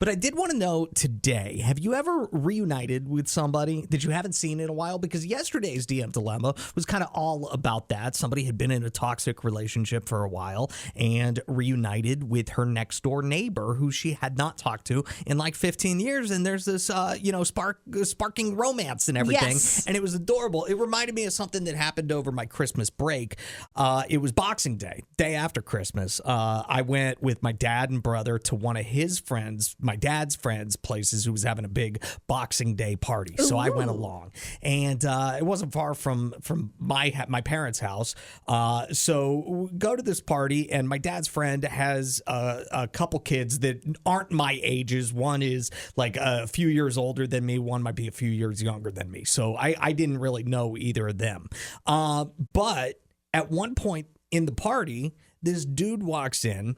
But I did want to know today, have you ever reunited with somebody that you haven't seen in a while? Because yesterday's DM Dilemma was kind of all about that. Somebody had been in a toxic relationship for a while and reunited with her next door neighbor who she had not talked to in like 15 years. And there's this, sparking romance and everything. Yes. And it was adorable. It reminded me of something that happened over my Christmas break. It was Boxing Day, day after Christmas. I went with my dad and brother to one of his friends, my dad's friends' places, who was having a big Boxing Day party. So I went along, and it wasn't far from my parents' house. So we go to this party, and my dad's friend has a couple kids that aren't my ages. One is like a few years older than me. One might be a few years younger than me. So I didn't really know either of them. But at one point in the party, this dude walks in,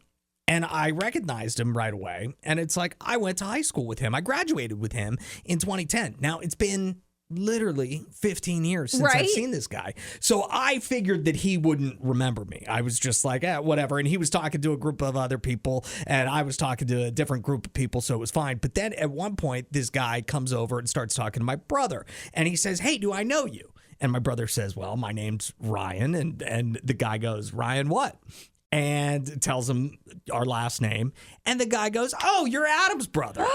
and I recognized him right away. And it's like, I went to high school with him. I graduated with him in 2010. Now, it's been literally 15 years since I've seen this guy. So I figured that he wouldn't remember me. I was just like, whatever. And he was talking to a group of other people, and I was talking to a different group of people, so it was fine. But then at one point, this guy comes over and starts talking to my brother. And he says, hey, do I know you? And my brother says, well, my name's Ryan. And the guy goes, Ryan what? And tells him our last name. And the guy goes, oh, you're Adam's brother.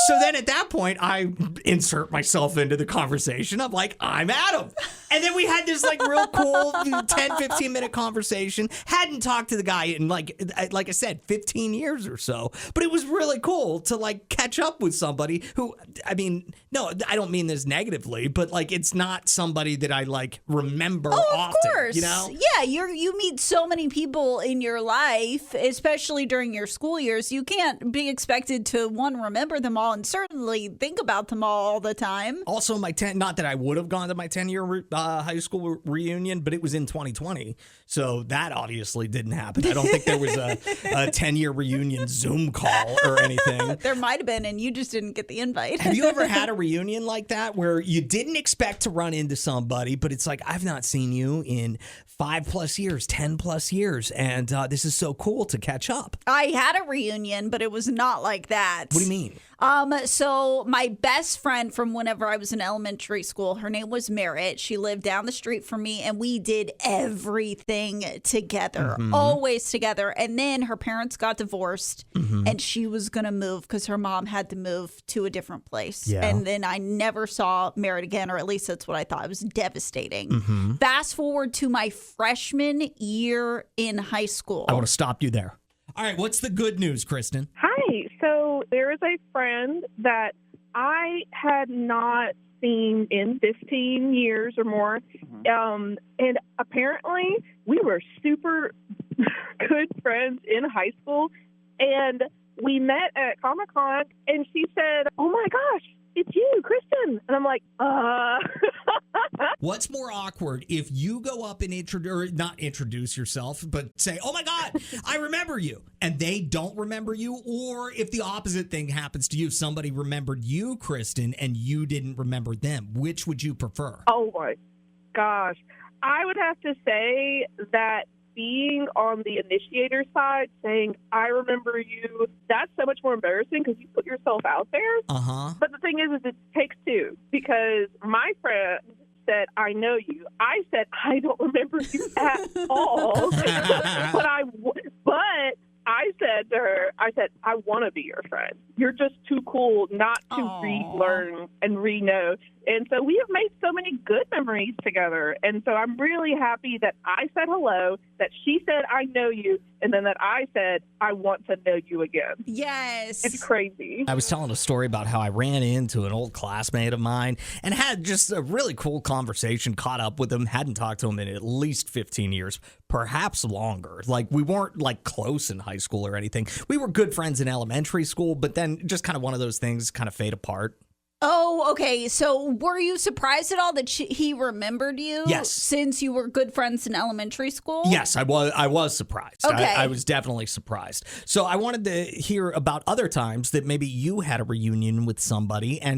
So then at that point, I insert myself into the conversation. I'm like, I'm Adam. And then we had this like real cool 10, 15 minute conversation. Hadn't talked to the guy in like I said, 15 years or so. But it was really cool to like catch up with somebody who, I mean, no, I don't mean this negatively, but like it's not somebody that I like remember often. Of course. You know? Yeah, you meet so many people in your life, especially during your school years. You can't be expected to, remember them all and certainly think about them all the time. Also, not that I would have gone to my 10-year high school reunion, but it was in 2020. So that obviously didn't happen. I don't think there was a 10-year reunion Zoom call or anything. There might have been, and you just didn't get the invite. Have you ever had a reunion like that where you didn't expect to run into somebody, but it's like, I've not seen you in 5+ years, 10+ years, and this is so cool to catch up? I had a reunion, but it was not like that. What do you mean? So my best friend from whenever I was in elementary school, her name was Merritt. She lived down the street from me, and we did everything together, always together. And then her parents got divorced, and she was going to move because her mom had to move to a different place. Yeah. And then I never saw Merritt again, or at least that's what I thought. It was devastating. Fast forward to my freshman year in high school. I want to stop you there. All right, what's the good news, Kristen? Hi. So there is a friend that I had not seen in 15 years or more. And apparently we were super good friends in high school. And we met at Comic-Con, and she said, oh, my gosh, it's you, Kristen. And I'm like, What's more awkward, if you go up and not introduce yourself, but say, oh my God, I remember you, and they don't remember you, or if the opposite thing happens to you, somebody remembered you, Kristen, and you didn't remember them? Which would you prefer? Oh my gosh. I would have to say that being on the initiator side, saying, I remember you, that's so much more embarrassing because you put yourself out there. But the thing is it takes two, because my friend said, I know you. I said, I don't remember you at all. but I said to her, I want to be your friend. You're just too cool not to relearn and re-know. And so we have made so many good memories together. And so I'm really happy that I said hello, that she said, I know you, and then that I said, I want to know you again. Yes. It's crazy. I was telling a story about how I ran into an old classmate of mine and had just a really cool conversation, caught up with him, hadn't talked to him in at least 15 years, perhaps longer. Like, we weren't like close in high school or anything. We were good friends in elementary school, but then just kind of one of those things kind of fade apart. Oh, okay. So were you surprised at all that he remembered you? Yes. Since you were good friends in elementary school? Yes, I was surprised. Okay. I was definitely surprised. So I wanted to hear about other times that maybe you had a reunion with somebody and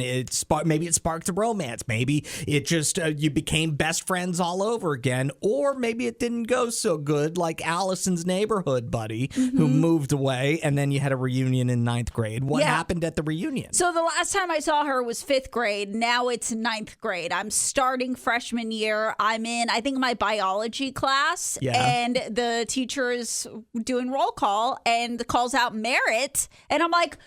maybe it sparked a romance. Maybe it just you became best friends all over again, or maybe it didn't go so good, like Allison's neighborhood buddy who moved away, and then you had a reunion in 9th grade. What happened at the reunion? So the last time I saw her was 5th grade. Now it's 9th grade. I'm starting freshman year. I'm in, I think, my biology class. Yeah. And the teacher is doing roll call and calls out Merritt. And I'm like,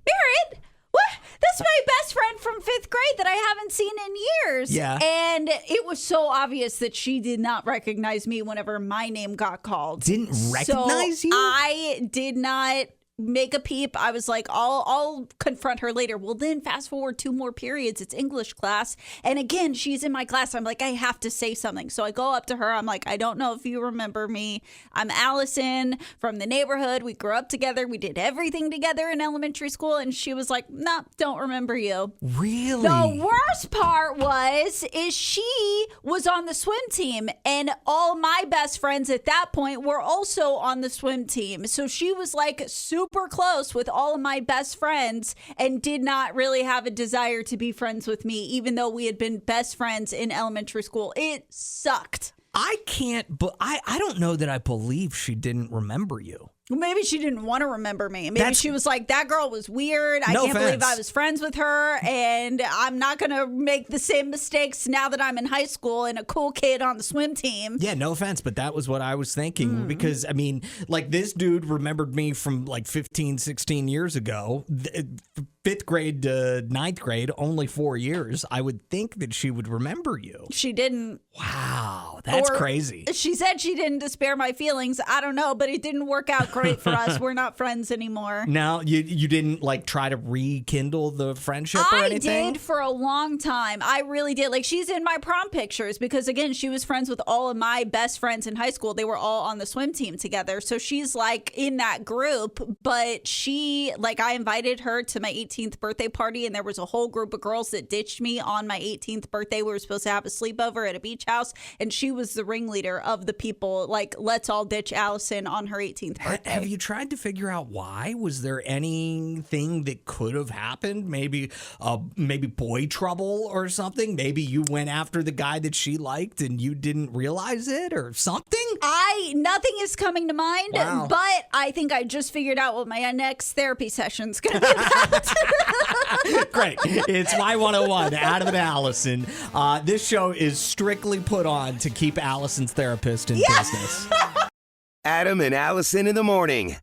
Merritt? What? That's my best friend from 5th grade that I haven't seen in years. Yeah. And it was so obvious that she did not recognize me whenever my name got called. Didn't recognize so you? I did not make a peep. I was like, I'll confront her later. Well, then fast forward 2 more periods. It's English class. And again, she's in my class. I'm like, I have to say something. So I go up to her. I'm like, I don't know if you remember me. I'm Allison from the neighborhood. We grew up together. We did everything together in elementary school. And she was like, nah, don't remember you. Really? The worst part is she was on the swim team, and all my best friends at that point were also on the swim team. So she was like super close with all of my best friends and did not really have a desire to be friends with me, even though we had been best friends in elementary school. It sucked. I can't, but I don't know that I believe she didn't remember you. Maybe she didn't want to remember me. Maybe she was like, that girl was weird. I can't believe I was friends with her. And I'm not going to make the same mistakes now that I'm in high school and a cool kid on the swim team. Yeah, no offense, but that was what I was thinking. Because, I mean, like this dude remembered me from like 15, 16 years ago. 5th grade to 9th grade, only 4 years. I would think that she would remember you. She didn't. Wow, that's crazy. She said she didn't despair my feelings. I don't know, but it didn't work out great for us. We're not friends anymore. Now, you didn't like try to rekindle the friendship or anything? I did for a long time. I really did. Like, she's in my prom pictures because, again, she was friends with all of my best friends in high school. They were all on the swim team together. So she's like in that group, but I invited her to my 18th birthday party, and there was a whole group of girls that ditched me on my 18th birthday. We were supposed to have a sleepover at a beach house, and she was the ringleader of the people like, let's all ditch Allison on her 18th birthday. Have you tried to figure out why? Was there anything that could have happened? Maybe boy trouble or something? Maybe you went after the guy that she liked and you didn't realize it or something? Nothing is coming to mind, but I think I just figured out what my next therapy session's going to be about. Great. It's My 101, Adam and Allison. This show is strictly put on to keep Allison's therapist in business. Adam and Allison in the morning.